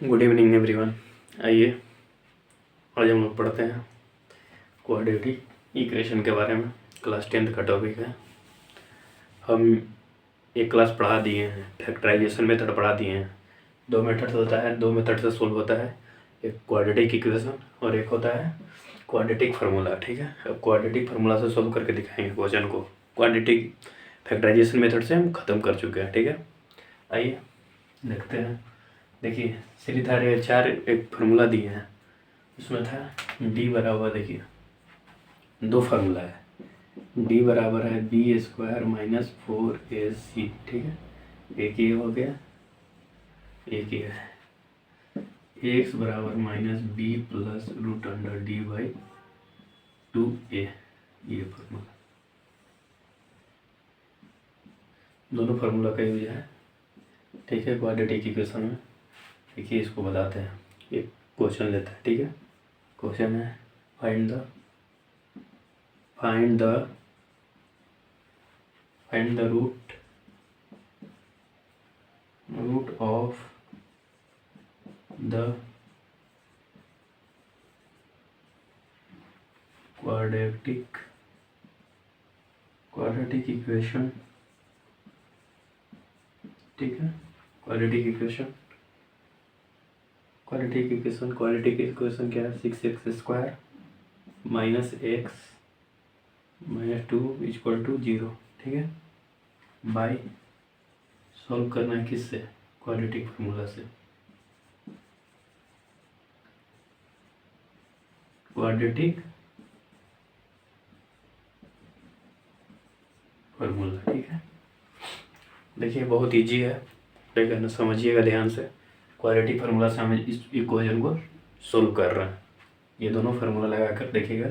Good evening everyone. आइए आज हम लोग पढ़ते हैं क्वाड्रेटिक इक्वेशन के बारे में। क्लास 10th का टॉपिक है। हम एक क्लास पढ़ा दिए हैं, फैक्टराइजेशन मेथड पढ़ा दिए हैं। दो मेथड होता है, दो मेथड से सोल्व होता है, एक क्वाड्रेटिक इक्वेशन और एक होता है क्वाड्रेटिक फार्मूला। ठीक है, अब क्वाड्रेटिक फार्मूला से सोल्व करके दिखाएंगे क्वेश्चन को। क्वाड्रेटिक फैक्टराइजेशन मेथड से हम ख़त्म कर चुके हैं। ठीक है, आइए देखते हैं। देखिए सीधे चार एक फार्मूला दिए हैं, उसमें था डी बराबर, देखिए दो फार्मूला है, डी बराबर है बी स्क्वायर माइनस 4ac। ठीक है, एक ये हो गया, एक ये है, एक्स बराबर minus B plus root under D by 2a, ये फार्मूला। दोनों फार्मूला का यूज है। ठीक है, क्वाड्रेटिक इक्वेशन में। देखिए इसको बताते हैं, एक क्वेश्चन लेते हैं। ठीक है, क्वेश्चन है find the root of the quadratic equation. ठीक है, क्वाड्रेटिक इक्वेशन क्या है? 6x² minus x minus 2 equal to 0। ठीक है, बाई सॉल्व करना है किससे? क्वाड्रेटिक फार्मूला से। Quadratic formula. ठीक है, देखिए बहुत इजी है, लेकिन समझिएगा ध्यान से। क्वाड्रेटिक फार्मूला से हम इस इक्वेशन को सोल्व कर रहे हैं। ये दोनों फार्मूला लगा कर देखिएगा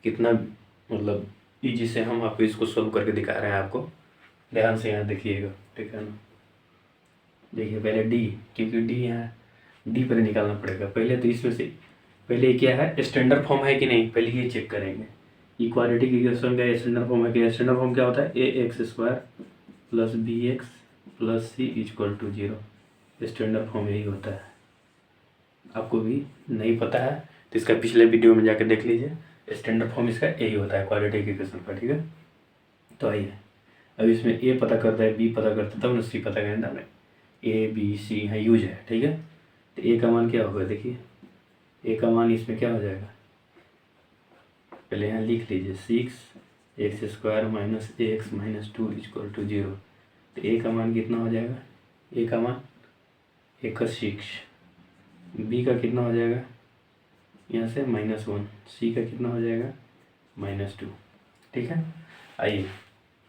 कितना मतलब इजी से हम आपको इसको सोल्व करके दिखा रहे हैं। आपको ध्यान से यहाँ देखिएगा। ठीक है ना, देखिए पहले डी, क्योंकि डी यहाँ डी पहले निकालना पड़ेगा। पहले तो इसमें से पहले क्या है, स्टैंडर्ड फॉर्म है कि नहीं, पहले ये चेक करेंगे। क्वाड्रेटिक इक्वेशन का स्टैंडर्ड फॉर्म है कि? स्टैंडर्ड फॉर्म क्या होता है? ax² plus bx plus c equal to 0। Standard form यही होता है। आपको भी नहीं पता है तो इसका पिछले वीडियो में जाकर देख लीजिए। स्टैंडर्ड फॉर्म इसका यही होता है क्वाड्रेटिक इक्वेशन का। ठीक है, तो आइए अब इसमें ए पता करता है, बी पता करता है, तब ना सी पता करना है। ए बी सी यहाँ यूज है। ठीक है, तो ए का मान क्या होगा? देखिए ए का मान इसमें क्या हो जाएगा, पहले यहाँ लिख लीजिए 6x² minus x minus 2 equal to 0। तो ए का मान कितना हो जाएगा? ए का मान 6। बी का कितना हो जाएगा? यहाँ से -1। सी का कितना हो जाएगा? -2। ठीक है, आइए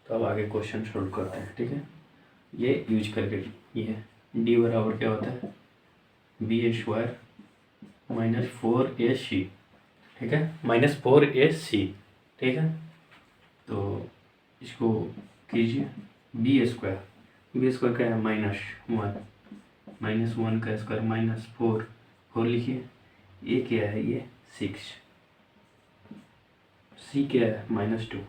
तो अब आगे क्वेश्चन सोल्व करते हैं। ठीक है, ये यूज करके ये डी बराबर क्या होता है? b² minus 4ac। ठीक है, -4ac। ठीक है, तो इसको कीजिए b² क्या है? -1। -1 का स्क्वायर -4 लिखिए। ए क्या है? ये 6। सी क्या है? -2।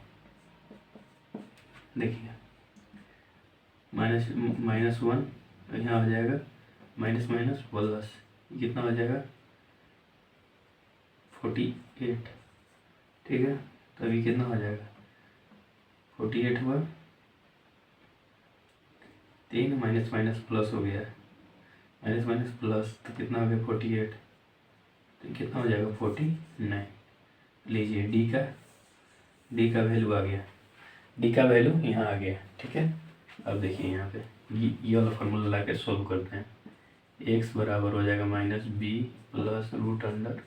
देखिए -1 यहाँ हो जाएगा, माइनस माइनस प्लस, कितना हो जाएगा? 48। ठीक है, तो अभी कितना हो जाएगा? 48 हुआ, 3 माइनस माइनस प्लस हो गया है, माइनस माइनस प्लस, तो कितना हो गया? 48। तो कितना हो जाएगा? 49। लीजिए डी का वैल्यू आ गया, डी का वैल्यू यहाँ आ गया। ठीक है, अब देखिए यहाँ पे ये वाला फार्मूला ला के सोल्व करते हैं। एक्स बराबर हो जाएगा -b plus root under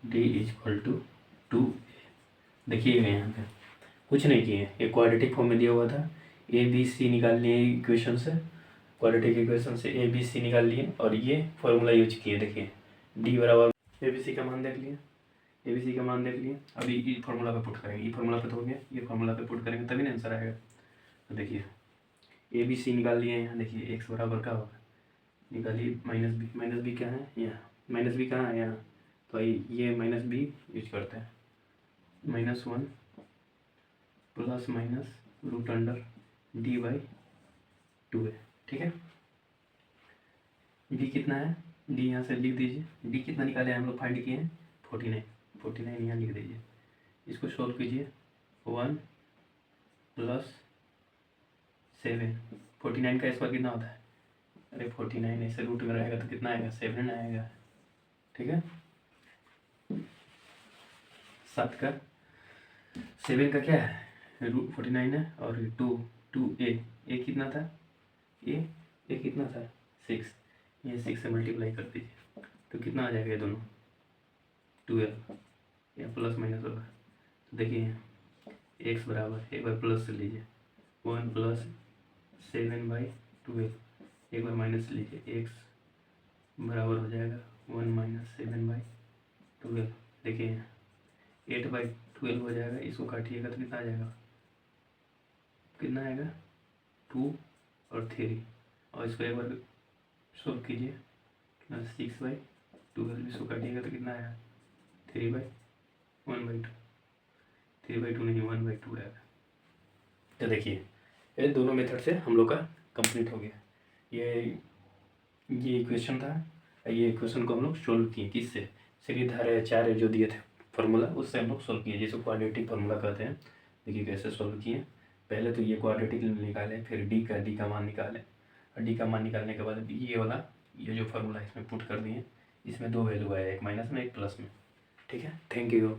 D equal to 2। देखिएगा यहाँ पे कुछ नहीं किए, ये क्वाड्रेटिक फॉर्म में दिया हुआ था। ए बी सी निकाल लिए इक्वेशन से, क्वाड्रेटिक इक्वेशन से ए बी सी निकाल लिए और ये फार्मूला यूज किए। देखिए डी बराबर ए बी सी का मान देख लिए, ABC का मान देख लिए। अभी ये फार्मूला पे पुट करेंगे, ये फार्मूला पे तो हो गया, ये फार्मूला पे पुट करेंगे तभी ना आंसर आएगा। तो देखिए ABC निकाल लिए यहाँ। देखिए x बराबर क्या होगा? निकालिए -b क्या है? यहाँ -b कहाँ है? यहाँ। तो ये -b यूज करते हैं, -1 plus minus root under d/2 है। ठीक है, b कितना है? डी यहाँ से लिख दीजिए। डी कितना निकाले हम लोग फाइंड किए हैं 49। 49 यहाँ लिख दीजिए। इसको सोल्व कीजिए। 1 + 7। 49 का स्क्वायर कितना होता है? अरे 49 ऐसे रूट में रहेगा तो कितना आएगा? 7 आएगा। ठीक है, 7 का 7 का क्या है? रूट 49 है। और 2 ए कितना था? ए कितना था? 6। ये 6 से मल्टीप्लाई कर दीजिए तो कितना आ जाएगा? ये दोनों 12 या प्लस माइनस होगा। तो देखिए x बराबर, एक बार प्लस से लीजिए 1 + 7/12, एक बार माइनस से लीजिए x बराबर हो जाएगा 1 - 7/12। देखिए 8/12 हो जाएगा। इसको काटिएगा तो कितना आ जाएगा? कितना आएगा? 2 और 3। और इसको एक बार सोल्व कीजिए। 6/12, इसको काटिएगा तो कितना आएगा? 3/1/2। 3/2 नहीं, 1/2 आएगा। तो देखिए ये दोनों मेथड से हम लोग का कंप्लीट हो गया। ये इक्वेशन था। ये इक्वेशन को हम लोग सोल्व किए किससे? सीरीधारा या चार जो दिए थे फार्मूला, उससे हम लोग सोल्व किए, जिसको क्वाड्रेटिक फार्मूला कहते हैं। देखिए कैसे सोल्व किए। पहले तो ये क्वाड्रेटिक निकाले, फिर डी का मान निकाले। और डी का मान निकालने के बाद ये वाला ये जो फार्मूला इसमें पुट कर दिए। इसमें दो वैल्यू आया, एक माइनस में एक प्लस में। ठीक है, थैंक यू।